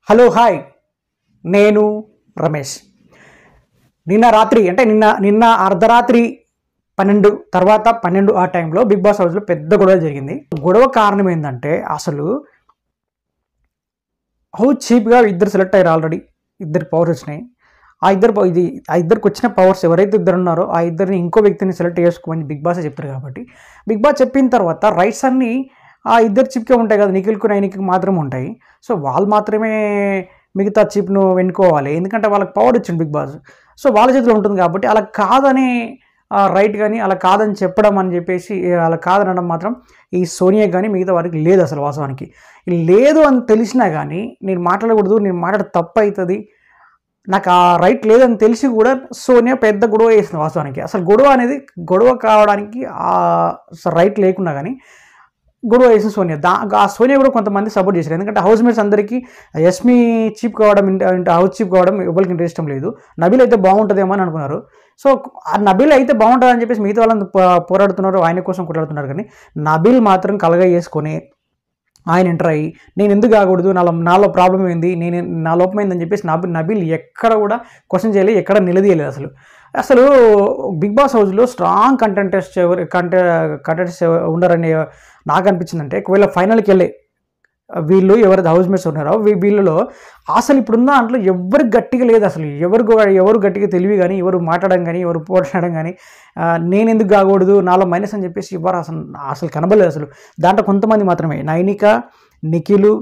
Hello hi నేను రమేష్. నిన్న రాత్రి అంటే నిన్న అర్ధరాత్రి 12 తర్వాత 12 ఆ టైంలో బిగ్ బాస్ హౌస్లో పెద్ద గొడవ జరిగింది. గొడవ కారణం ఏంటంటే అసలు హౌస్ చీప్గా ఇద్దరు సెలెక్ట్ అయ్యారు. ఆల్రెడీ ఇద్దరు పవర్స్ వచ్చినాయి. ఆ ఇద్దరికి వచ్చిన పవర్స్ ఎవరైతే ఇద్దరు ఉన్నారో ఆ ఇద్దరిని ఇంకో వ్యక్తిని సెలెక్ట్ చేసుకోమని బిగ్ బాస్ చెప్తారు. కాబట్టి బిగ్ బాస్ చెప్పిన తర్వాత రైట్స్ అన్నీ ఆ ఇద్దరు చిప్కే ఉంటాయి కదా, నిఖిల్కు నైనికి మాత్రమే ఉంటాయి. సో వాళ్ళు మాత్రమే మిగతా చిప్ను వెనుకోవాలి, ఎందుకంటే వాళ్ళకి పవర్ ఇచ్చింది బిగ్ బాస్. సో వాళ్ళ చేతిలో ఉంటుంది కాబట్టి అలా కాదని రైట్ కానీ అలా కాదని చెప్పడం అని చెప్పేసి అలా కాదనడం మాత్రం ఈ సోనియా కానీ మిగతా వారికి లేదు. అసలు వాస్తవానికి లేదు అని తెలిసినా కానీ నేను మాట్లాడకూడదు, నేను మాట్లాడ తప్పు అవుతుంది, నాకు ఆ రైట్ లేదని తెలిసి కూడా సోనియా పెద్ద గొడవ వేసింది. వాస్తవానికి అసలు గొడవ కావడానికి రైట్ లేకున్నా కానీ గొడవ వేసిన సోనియా. ఆ సోనియా కూడా కొంతమంది సపోర్ట్ చేశారు, ఎందుకంటే హౌస్ మేట్స్ అందరికీ యస్మి చీప్ కావడం, హౌస్ చీప్ కావడం ఎవరికి ఇంట్రెస్ట్ లేదు. నబీల్ అయితే బాగుంటుందేమో అని అనుకున్నారు. సో ఆ నబీల్ అయితే బాగుంటుంది అని చెప్పేసి మిగతా వాళ్ళని పోరాడుతున్నారు, ఆయన కోసం కొట్లాడుతున్నారు. కానీ నబీల్ మాత్రం కలగా చేసుకొని ఆయన ఎంటర్ అయ్యి నేను ఎందుకు కాకూడదు, నాలో ప్రాబ్లం ఏంది, నా లోపం ఏందని చెప్పేసి నబీల్ ఎక్కడ కూడా క్వశ్చన్ చేయలేదు, ఎక్కడ నిలదీయలేదు. అసలు బిగ్ బాస్ హౌస్లో స్ట్రాంగ్ కంటెంటెంట్స్ ఉండరని నాకు అనిపించిందంటే, ఒకవేళ ఫైనల్కి వెళ్ళే వీళ్ళు ఎవరైతే హౌస్ మేట్స్ ఉన్నారో వీళ్ళలో అసలు ఇప్పుడున్న దాంట్లో ఎవరు గట్టిగా లేదు. అసలు ఎవరు గట్టిగా తెలివి కానీ, ఎవరు మాట్లాడడం కానీ, ఎవరు పోట్లాడడం కానీ, నేను ఎందుకు కాకూడదు, నాలో మైనస్ అని చెప్పేసి ఎవరు అసలు కనబడలేదు. అసలు దాంట్లో కొంతమంది మాత్రమే, నైనిక, నిఖిల్,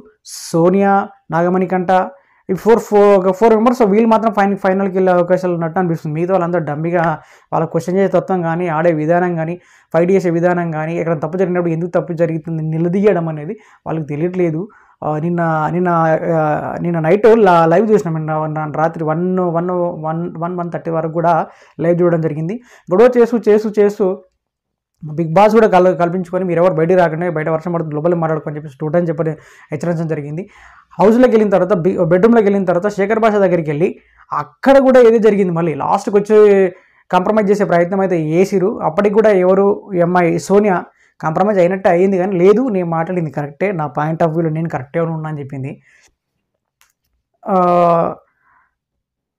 సోనియా, నాగమణికంట, ఈ ఫోర్ మెంబర్స్ వీళ్ళు మాత్రం ఫైనల్కి వెళ్ళే అవకాశాలు ఉన్నట్టు అనిపిస్తుంది. మిగతా వాళ్ళందరూ డమ్మిగా వాళ్ళ క్వశ్చన్ చేసే తత్వం కానీ, ఆడే విధానం కానీ, ఫైట్ చేసే విధానం కానీ, ఎక్కడ తప్పు జరిగినప్పుడు ఎందుకు తప్పు జరుగుతుంది నిలదీయడం అనేది వాళ్ళకి తెలియట్లేదు. నిన్న నైట్ లైవ్ చూసినాం. నిన్న రాత్రి 1:30 వరకు కూడా లైవ్ చూడడం జరిగింది. గొడవ చేస్తూ బిగ్ బాస్ కూడా కల్పించుకొని మీరు ఎవరు బయటికి రాకండి, బయట వర్షం పడుతుంది, లోపల మాట్లాడుకొని చెప్పి స్టూడెంట్ చెప్పని హెచ్చరించడం జరిగింది. హౌస్లోకి వెళ్ళిన తర్వాత బెడ్రూమ్లోకి వెళ్ళిన తర్వాత శేఖర్ భాష దగ్గరికి వెళ్ళి అక్కడ కూడా ఏదో జరిగింది. మళ్ళీ లాస్ట్కి వచ్చి కాంప్రమైజ్ చేసే ప్రయత్నం అయితే చేసిరు. అప్పటికి కూడా ఎవరు అమ్మాయి సోనియా కాంప్రమైజ్ అయినట్టే అయ్యింది, కానీ లేదు నేను మాట్లాడింది కరెక్టే, నా పాయింట్ ఆఫ్ వ్యూలో నేను కరెక్టే ఉన్నా అని చెప్పింది.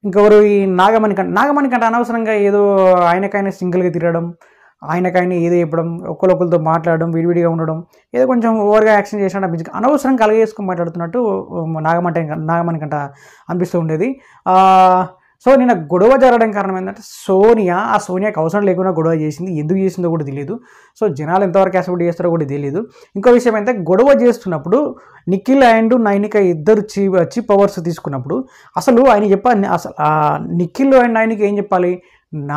ఇంకెవరు ఈ నాగమణికంట అనవసరంగా ఏదో ఆయనకైనా సింగిల్గా తిరగడం, ఆయనకైనా ఏదో చెప్పడం, ఒకరితో మాట్లాడడం, విడివిడిగా ఉండడం, ఏదో కొంచెం ఓవర్గా యాక్షన్ చేసినట్టు అనిపించి అనవసరం కలగేసుకొని మాట్లాడుతున్నట్టు నాగమణికంట అనిపిస్తూ ఉండేది. సో నిన్న గొడవ జరగడం కారణం ఏంటంటే సోనియాకి అవసరం లేకుండా గొడవ చేసింది. ఎందుకు చేసిందో కూడా తెలియదు. సో జనాలు ఎంతవరకు యాక్సెప్ట్ చేస్తారో కూడా తెలియదు. ఇంకో విషయం అయితే, గొడవ చేస్తున్నప్పుడు నిఖిల్ అండ్ నైనిక ఇద్దరు చీప్ పవర్స్ తీసుకున్నప్పుడు అసలు ఆయన చెప్పాలి, అసలు నిఖిల్ అండ్ నైనిక ఏం చెప్పాలి,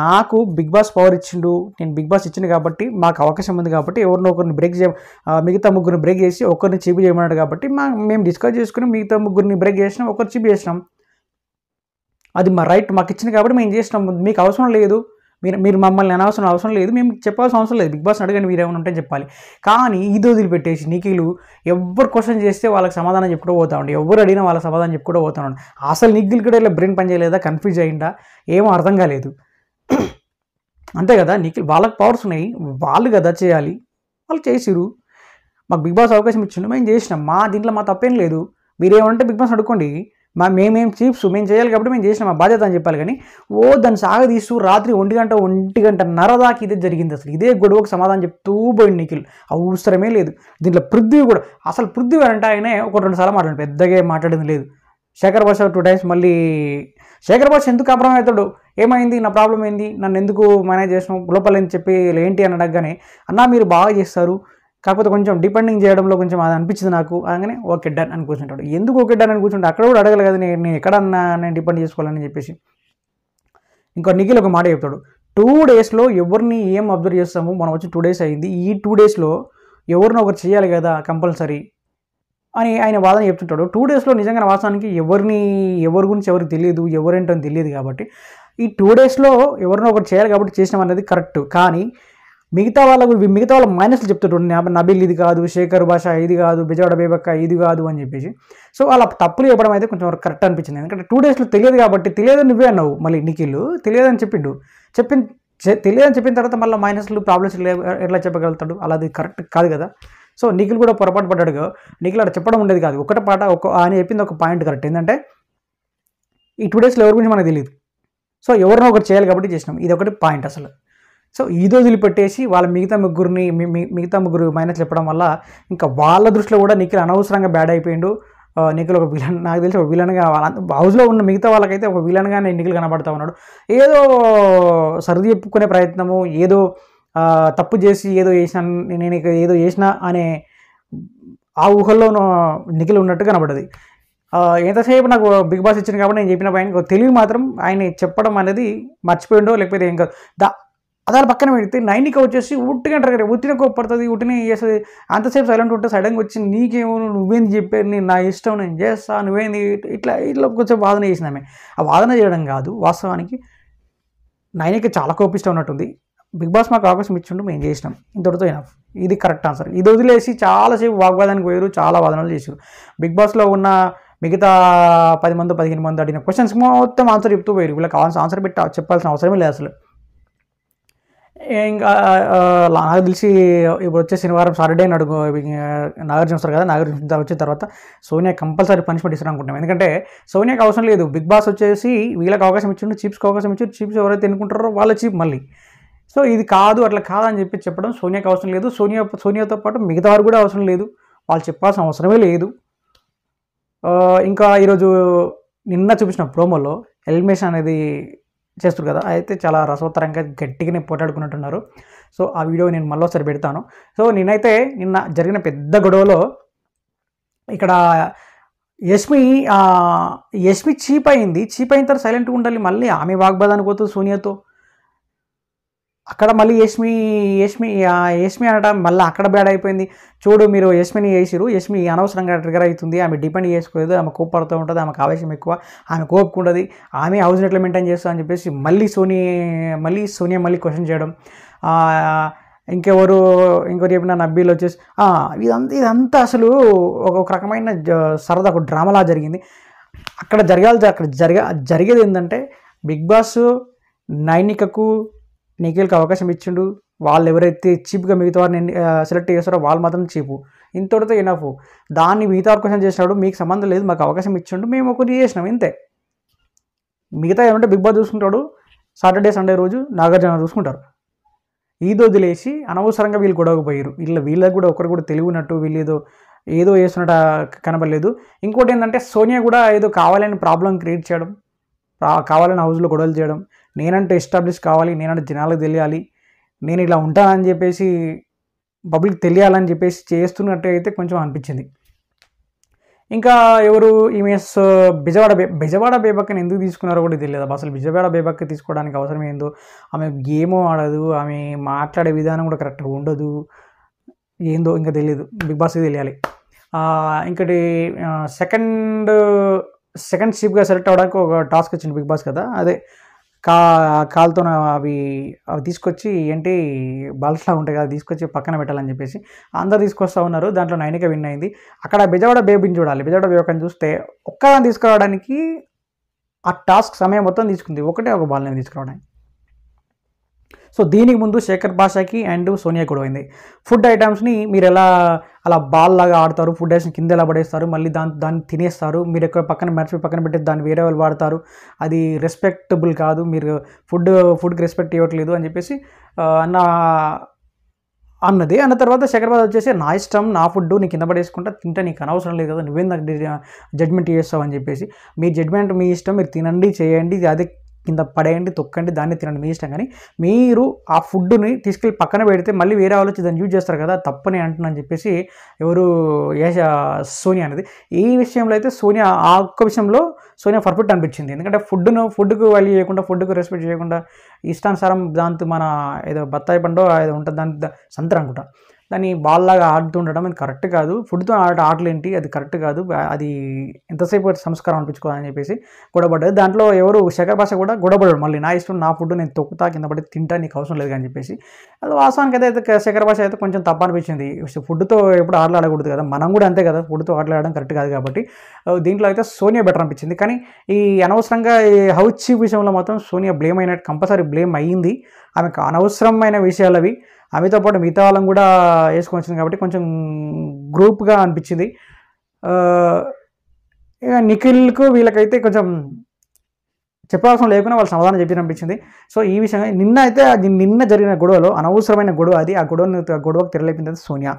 నాకు బిగ్ బాస్ పవర్ ఇచ్చిండు, నేను బిగ్ బాస్ ఇచ్చింది కాబట్టి మాకు అవకాశం ఉంది కాబట్టి ఎవరినో ఒకరిని మిగతా ముగ్గురిని బ్రేక్ చేసి ఒకరిని చీప్ చేయమన్నాడు కాబట్టి మేము డిస్కస్ చేసుకుని మిగతా ముగ్గురిని బ్రేక్ చేసినాం, ఒకరు చీప్ చేసినాం, అది మా రైట్, మాకు ఇచ్చింది కాబట్టి మేము చేసినాం, మీకు అవసరం లేదు, మీరు మమ్మల్ని అవసరం లేదు, మేము చెప్పాల్సిన అవసరం లేదు, బిగ్ బాస్ అడగండి మీరు ఏమైనా ఉంటే చెప్పాలి. కానీ ఇది వదిలిపెట్టేసి నిఖిల్ ఎవరు క్వశ్చన్ చేస్తే వాళ్ళకి సమాధానం చెప్పుకుంటూ పోతా ఉండే, ఎవరు అడిగినా వాళ్ళకి సమాధానం చెప్పుకుంటూ పోతా ఉండే. అసలు నిఖిల్ కూడా ఇలా బ్రెయిన్ పని చేయలేదా, కన్ఫ్యూజ్ అయ్యిందా, ఏమో అర్థం కాలేదు. అంతే కదా, నిఖిల్ వాళ్ళకి పవర్స్ ఉన్నాయి, వాళ్ళు కదా చేయాలి, వాళ్ళు చేసిరు, మాకు బిగ్ బాస్ అవకాశం ఇచ్చిండు, మేము చేసినాం, దీంట్లో మా తప్పేం లేదు, మీరేమంటే బిగ్ బాస్ అడుక్కోండి, మేమేం చీప్స్ మేము చేయాలి కాబట్టి మేము చేసినాం, మా బాధ్యత అని చెప్పాలి. కానీ దాన్ని సాగదీస్తూ రాత్రి 1:30 దాకా ఇదే జరిగింది. అసలు ఇదే గొడవకు సమాధానం చెప్తూ పోయింది నిఖిల్, అవసరమే లేదు. దీంట్లో పృథ్వీ కూడా అసలు అంటే ఆయనే 1-2 సార్లు మాట్లాడాడు, పెద్దగా మాట్లాడింది లేదు. శేఖర్ భాష 2 times మళ్ళీ శేఖర్ భాష ఎందుకు కాంప్రమైజ్ అవుతాడు, ఏమైంది, నా ప్రాబ్లం ఏంది, నన్ను ఎందుకు మేనేజ్ చేసినావు లోపల అని చెప్పి ఏంటి అని అడగగానే, అన్నా మీరు బాగా చేస్తారు, కాకపోతే కొంచెం డిపెండింగ్ చేయడంలో కొంచెం అది అనిపించింది నాకు అనగానే ఓకే డన్ అని కూర్చుంటాడు. ఎందుకు ఓకే డన్ అని కూర్చుంటే అక్కడ కూడా అడగలి కదా, నేను ఎక్కడన్నా నేను డిపెండ్ చేసుకోవాలని చెప్పేసి. ఇంకో నిఖిల్ ఒక మాట చెప్తాడు, 2 daysలో ఎవరిని ఏం అబ్జర్వ్ చేస్తాము, మనం వచ్చి 2 days అయింది, ఈ 2 daysలో ఎవరిని ఒకరు చేయాలి కదా కంపల్సరీ అని ఆయన వాదన చెప్తుంటాడు. 2 daysలో నిజంగా వాస్తవానికి ఎవరి గురించి ఎవరికి తెలియదు, ఎవరేంటని తెలియదు. కాబట్టి ఈ 2 daysలో ఎవరినో ఒకరు చేయాలి కాబట్టి చేసినాం అనేది కరెక్ట్. కానీ మిగతా వాళ్ళ మైనస్లు చెప్తుంటాడు, నబీల్ ఇది కాదు, శేఖర్ భాష ఇది కాదు, బెజవాడ బేబక్క ఇది కాదు అని చెప్పేసి. సో అలా తప్పులు చెప్పడం అయితే కొంచెం కరెక్ట్ అనిపించింది, ఎందుకంటే 2 daysలో తెలియదు కాబట్టి, తెలియదని నువ్వే అన్నావు, మళ్ళీ నిఖిల్ తెలియదని తెలియదని చెప్పిన తర్వాత మళ్ళీ మైనస్లు ప్రాబ్లమ్స్ ఎట్లా చెప్పగలుగుతాడు, అలా అది కరెక్ట్ కాదు కదా. సో నిఖిల్ కూడా పొరపాటు పడ్డాడుగా, నిఖిల్ అక్కడ చెప్పడం ఉండేది కాదు. ఆయన చెప్పింది ఒక పాయింట్ కరెక్ట్ ఏంటంటే ఈ 2 డేస్లో ఎవరి గురించి మనకు తెలియదు. సో ఎవరినో ఒకటి చేయాలి కాబట్టి చేసినాం, ఇది ఒకటి పాయింట్ అసలు. సో ఇది వదిలిపెట్టేసి వాళ్ళ మిగతా ముగ్గురు మైనస్ చెప్పడం వల్ల ఇంకా వాళ్ళ దృష్టిలో కూడా నిఖిల్ అనవసరంగా బ్యాడ్ అయిపోయిండు. నిఖిల్ ఒక విలన్, నాకు తెలిసి ఒక విలన్గా హౌస్లో ఉన్న మిగతా వాళ్ళకైతే ఒక విలన్గానే నిఖిల్ కనబడతా ఉన్నాడు. ఏదో సర్ది చెప్పుకునే ప్రయత్నము, ఏదో తప్పు చేసి నేను ఏదో చేసిన అనే ఆ ఊహల్లో నిఖిల్ ఉన్నట్టు కనబడ్డది. ఎంతసేపు నాకు బిగ్ బాస్ ఇచ్చింది కాబట్టి నేను చెప్పిన పైన తెలివి మాత్రం ఆయన చెప్పడం అనేది మర్చిపోయిండో లేకపోతే ఏం కాదు. అదాలు పక్కన పెడితే నైనిక వచ్చేసి ఉట్టిన కోప్పడుతుంది, ఉట్టినే చేస్తుంది. అంతసేపు సైలెంట్ ఉంటే సడన్గా వచ్చి నీకేమో నువ్వేంది చెప్పారు, నేను నా ఇష్టం నేను చేస్తా, నువ్వేంది ఇట్లా కొంచెం వాదన చేసినామే. ఆ వాదన చేయడం కాదు, వాస్తవానికి నైనిక చాలా కోపిష్టం ఉన్నట్టుంది. బిగ్ బాస్ మాకు అవకాశం ఇచ్చిండు, మేము చేసినాం, ఇంతటితో ఎనఫ్. ఇది కరెక్ట్ ఆన్సర్. ఇది వదిలేసి చాలాసేపు వాగ్వాదానికి పోయారు, చాలా వాదనలు చేశారు. బిగ్ బాస్లో ఉన్న మిగతా 10 మంది 15 మంది అడిగిన క్వశ్చన్స్ మొత్తం ఆన్సర్ చెప్తూ పోయారు. వీళ్ళకి ఆన్సర్ చెప్పాల్సిన అవసరమే లేదు అసలు. ఇంకా నాకు తెలిసి ఇప్పుడు వచ్చే శనివారం సాటర్డే నాగార్జున వస్తారు కదా, నాగార్జున వచ్చిన తర్వాత సోనియా కంపల్సరీ పనిష్మెంట్ ఇస్తారు అనుకుంటున్నాం. ఎందుకంటే సోనియాకి అవసరం లేదు, బిగ్ బాస్ వచ్చేసి వీళ్ళకి అవకాశం ఇచ్చిండు, చీప్స్కి అవకాశం ఇచ్చి చీప్స్ ఎవరైతే ఎన్నుకుంటారో వాళ్ళ చీప్ మళ్ళీ. సో ఇది కాదు, అట్లా కాదని చెప్పి చెప్పడం సోనియాకి అవసరం లేదు. సోనియాతో పాటు మిగతా వారు కూడా అవసరం లేదు, వాళ్ళు చెప్పాల్సిన అవసరమే లేదు. ఇంకా ఈరోజు నిన్న చూపించిన ప్రోమోలో ఎలిమినేషన్ అనేది చేస్తారు కదా, అయితే చాలా రసవత్తరంగా గట్టిగానే పోటాడుకున్నట్టున్నారు. సో ఆ వీడియో నేను మళ్ళీ ఒకసారి పెడతాను. సో నేనైతే నిన్న జరిగిన పెద్ద గొడవలో ఇక్కడ యష్మి చీప్ అయిన తర్వాత సైలెంట్గా ఉండాలి, మళ్ళీ ఆమె వాగ్వాదానికి పోతుంది సోనియాతో. అక్కడ మళ్ళీ యష్మి అనడం మళ్ళీ అక్కడ బ్యాడ్ అయిపోయింది. చూడు మీరు యష్మిని చేసిరు, యష్మి అనవసరంగా ట్రిగర్ అవుతుంది, ఆమె డిపెండ్ చేసుకోలేదు, ఆమె కోపడుతూ ఉంటుంది, ఆమెకు ఆవేశం ఎక్కువ, ఆమె కోపుకుంటుంది, ఆమె హౌస్ని ఎట్లా మెయింటైన్ చేస్తా అని చెప్పేసి మళ్ళీ సోనియా క్వశ్చన్ చేయడం. ఇంకోటి చెప్పిన నబ్బీలు వచ్చేసి ఇదంతా అసలు ఒక రకమైన సరదా ఒక డ్రామాలా జరిగింది. అక్కడ జరిగేది ఏంటంటే బిగ్ బాస్ నైనికకు నిఖిల్కి అవకాశం ఇచ్చిండు, వాళ్ళు ఎవరైతే చీప్గా మిగతా వారిని సెలెక్ట్ చేస్తారో వాళ్ళు మాత్రం చీపు, ఇంతటితో ఎనఫ్. దాన్ని మిగతా క్వశ్చన్ చేసినాడు, మీకు సంబంధం లేదు, మాకు అవకాశం ఇచ్చిండు, మేము ఒకటి చేసినాం ఇంతే. మిగతా ఏమంటే బిగ్ బాస్ చూసుకుంటాడు, సాటర్డే సండే రోజు నాగార్జున చూసుకుంటారు. ఇది వదిలేసి అనవసరంగా వీళ్ళు గొడవకపోయారు. వీళ్ళకి కూడా ఒకరు కూడా తెలివినట్టు వీళ్ళు ఏదో చేస్తున్నట్టు కనబడలేదు. ఇంకోటి ఏంటంటే సోనియా కూడా ఏదో కావాలని ప్రాబ్లం క్రియేట్ చేయడం, కావాలని హౌస్లో గొడవలు చేయడం, నేనంటే ఎస్టాబ్లిష్ కావాలి, నేనంటే జనాలకు తెలియాలి, నేను ఇలా ఉంటానని చెప్పేసి పబ్లిక్ తెలియాలని చెప్పేసి చేస్తున్నట్టు అయితే కొంచెం అనిపించింది. ఇంకా ఎవరు ఈమె బెజవాడ బేబక్కని ఎందుకు తీసుకున్నారో కూడా తెలియదు. అసలు బెజవాడ బేబక్క తీసుకోవడానికి అవసరం ఏందో, ఆమె గేమో ఆడదు, ఆమె మాట్లాడే విధానం కూడా కరెక్ట్గా ఉండదు, ఏందో ఇంకా తెలియదు, బిగ్ బాస్కి తెలియాలి. ఇంకటి సెకండ్ చీఫ్గా సెలెక్ట్ అవ్వడానికి ఒక టాస్క్ వచ్చింది బిగ్ బాస్ కదా, అదే కాల్తో అవి తీసుకొచ్చి ఏంటి బాల్స్లా ఉంటాయి కదా, తీసుకొచ్చి పక్కన పెట్టాలని చెప్పేసి అందరు తీసుకొస్తూ ఉన్నారు. దాంట్లో నైనిక విన్ అయింది. అక్కడ బెజవాడ బేబీని చూడాలి, బెజవాడ బేబీని చూస్తే ఒక్కదాన్ని తీసుకురావడానికి ఆ టాస్క్ సమయం మొత్తం తీసుకుంది, ఒక బాల్ని తీసుకురావడానికి. సో దీనికి ముందు శేఖర్ భాషకి అండ్ సోనియా కూడా అయింది. ఫుడ్ ఐటమ్స్ని మీరు అలా బాల్ లాగా ఆడతారు, ఫుడ్ ఐటమ్స్ కింద ఎలా పడేస్తారు, మళ్ళీ దాన్ని తినేస్తారు, మీరు ఎక్కడ పక్కన పెట్టేసి దాన్ని వేరే వాళ్ళు వాడతారు, అది రెస్పెక్టబుల్ కాదు, మీరు ఫుడ్కి రెస్పెక్ట్ ఇవ్వట్లేదు అని చెప్పేసి అన్న తర్వాత శేఖర్ భాష వచ్చేసి నా ఇష్టం, నా ఫుడ్ నీ కింద పడేసుకుంటా తింటే నీకు అనవసరం లేదు కదా, నువ్వేం నాకు జడ్జ్మెంట్ చేస్తావు అని చెప్పేసి. మీ జడ్జ్మెంట్ మీ ఇష్టం, మీరు తినండి చేయండి, అదే కింద పడేయండి తొక్కండి దాన్ని తినండి మీ ఇష్టం, కానీ మీరు ఆ ఫుడ్ని తీసుకెళ్ళి పక్కన పెడితే మళ్ళీ వేరే వాళ్ళు వచ్చి దాన్ని యూజ్ చేస్తారు కదా, తప్పని అంటున్నాను చెప్పేసి సోనియా అనేది. ఈ విషయంలో అయితే ఆ ఒక్క విషయంలో సోనియా పర్ఫెక్ట్ అనిపించింది. ఎందుకంటే ఫుడ్కు వాల్యూ చేయకుండా, ఫుడ్కు రెస్పెక్ట్ చేయకుండా ఇష్టానుసారం దాంతో మన ఏదో బత్తాయి పండో ఏదో ఉంటుంది దాని సంతరం అనుకుంటా, దాన్ని బాల్లాగా ఆడుతుండడం అది కరెక్ట్ కాదు. ఫుడ్తో ఆటలేంటి, అది కరెక్ట్ కాదు, అది ఎంతసేపు సంస్కారం అనిపించుకోవాలని చెప్పేసి గొడవపడ్డది. దాంట్లో శేఖర్ భాష కూడా గొడవపడ్డాడు, మళ్ళీ నా ఇష్టం, నా ఫుడ్ నేను తొక్కుతా కింద పడి తింటా, నీకు అవసరం లేదు అని చెప్పేసి. అది వాస్తవానికి అయితే శేఖర్ భాష అయితే కొంచెం తప్ప అనిపించింది. ఫుడ్తో ఎప్పుడు ఆటలాడకూడదు కదా, మనం కూడా అంతే కదా, ఫుడ్తో ఆటలాడడం కరెక్ట్ కాదు కాబట్టి. దీంట్లో అయితే సోనియా బెటర్ అనిపించింది. కానీ ఈ అనవసరంగా హౌస్ చీఫ్ విషయంలో మాత్రం సోనియా బ్లేమ్ అయినట్టు కంపల్సరీ బ్లేమ్ అయ్యింది. ఆమెకు అనవసరమైన విషయాలు అవి, ఆమెతో పాటు మిగతా వాళ్ళని కూడా వేసుకొని వచ్చింది కాబట్టి కొంచెం గ్రూప్గా అనిపించింది. ఇక నిఖిల్కు వీళ్ళకైతే కొంచెం చెప్పవలసిన లేకుండా వాళ్ళు సమాధానం చెప్పి అనిపించింది. సో ఈ విషయంగా నిన్న జరిగిన గొడవలో అనవసరమైన గొడవ అది. ఆ గొడవకు తెరలేపింది సోనియా.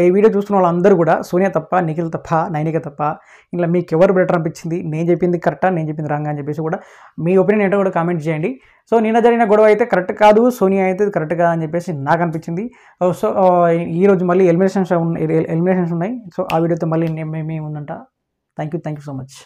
ఈ వీడియో చూస్తున్న వాళ్ళందరూ కూడా సోనియా తప్ప, నిఖిల్ తప్ప, నైనిక తప్ప ఇలా మీకు ఎవరు బెటర్ అనిపించింది, నేను చెప్పింది కరెక్టా, నేను చెప్పింది రాంగ్ అని చెప్పేసి కూడా మీ ఒపీనియన్ ఏంటో కూడా కామెంట్ చేయండి. సో నిన్న జరిగిన గొడవ అయితే కరెక్ట్ కాదు, సోనియా అయితే కరెక్ట్ కాదు అని చెప్పేసి నాకు అనిపించింది. సో ఈరోజు మళ్ళీ ఎలిమినేషన్స్ ఉన్నాయి. సో ఆ వీడియోతో మళ్ళీ మేము ఉందంట. Thank you so much.